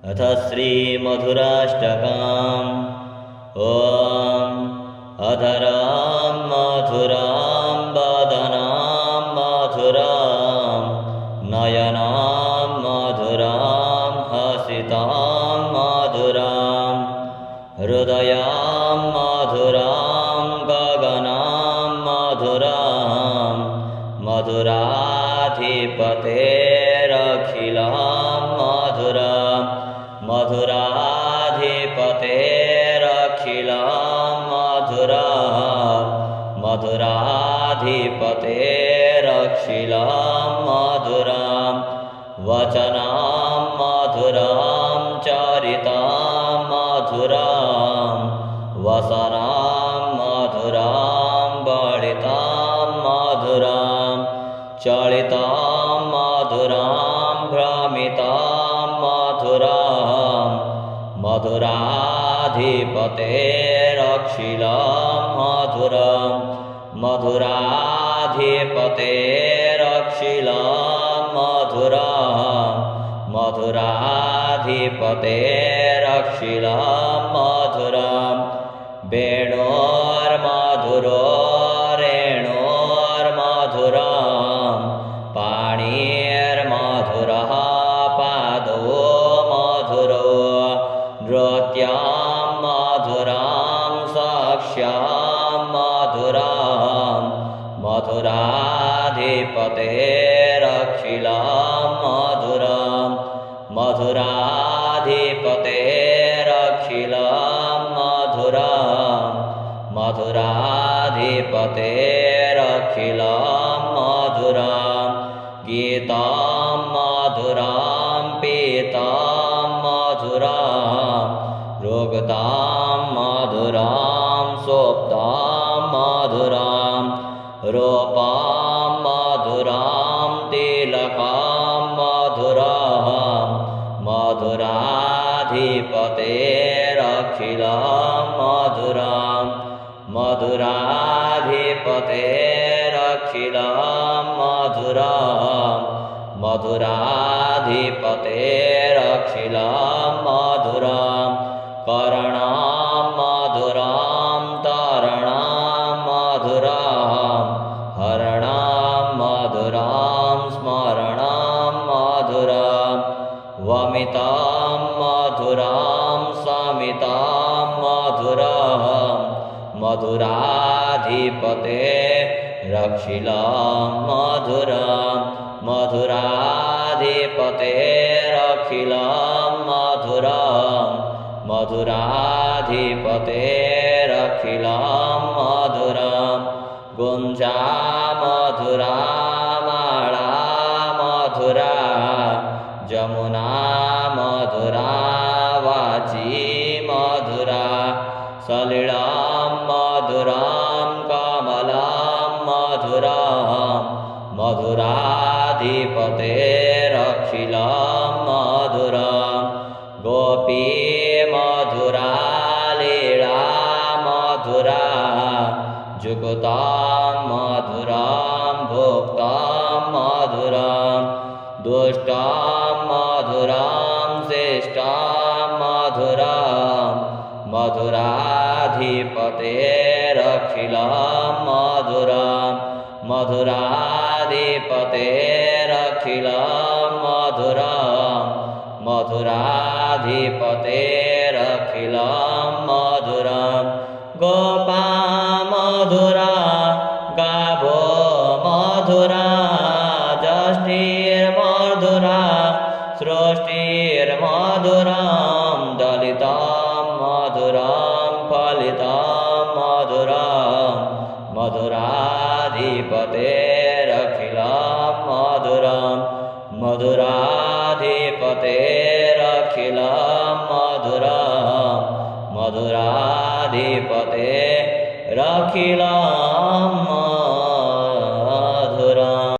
अथ श्रीमधुराष्टकम्। ॐ अधरां मधुरां वदनां मधुरां नयनां मधुरां हसितां मधुरां हृदयां मधुरां गगनां मधुरां मधुराधिपतेरखिलां मधुरां मधुराधिपतेरखिलां मधुरां मधुराधिपतेरखिलां मधुरां वचनां मधुरां चरितां मधुरां वसनां मधुरां बलितां मधुरां चलितां मधुरां भ्रमितां मधुरां मधुराधिपतेरखिलां मधुरां मधुराधिपतेरखिलां मधुरां मधुराधिपतेरखिलां मधुरां वेणोर्मधुरो रेणोर्मधुरां पाणिर्मधुरः पादो मधुरो नृत्यां मधुरां साक्ष्यां मधुरां मधुराधिपतेरखिलां मधुरां मधुराधिपतेरखिलां मधुरां मधुराधिपतेरखिलां मधुरां गीतां मधुरां पीतां मधुरां रुक्तां मधुरां सोप्तां मधुरां रूपां मधुरां तिलकां मधुरां मधुराधिपतेरखिलां मधुरां मधुराधिपतेरखिलां मधुरां मधुराधिपतेरखिलां मधुरां करणां मधुरां तरणां मधुरां हरणां मधुरां स्मरणां मधुरां वमितां मधुरां समितां मधुरां मधुराधिपतेरखिलां मधुरां मधुराधिपतेरखिलां मधुरां मधुराधिपतेरखिलां मधुरां गुञ्जा मधुरा माला मधुरा जमुना मधुरा वाची मधुरा सलिलां मधुरां कमलां मधुरां मधुराधिपतेरखिलां मधुरां गोपी मधुरा लीला मधुरा जुगुतां मधुरां भोक्तां मधुरां दुष्टां मधुरां शिष्टां मधुरां मधुराधिपतेरखिलां मधुरां मधुराधिपतेरखिलां मधुरां मधुराधिपतेरखिलां मधुरां गोपा मधुरा गावो मधुरा जष्टिर्मधुरा सृष्टिर्मधुरां दलितां मधुरां फलितां मधुरां मधुराधिपतेरखिलां मधुरां मधुराधिपतेरखिलां मधुरां मधुराधिपतेरखिलां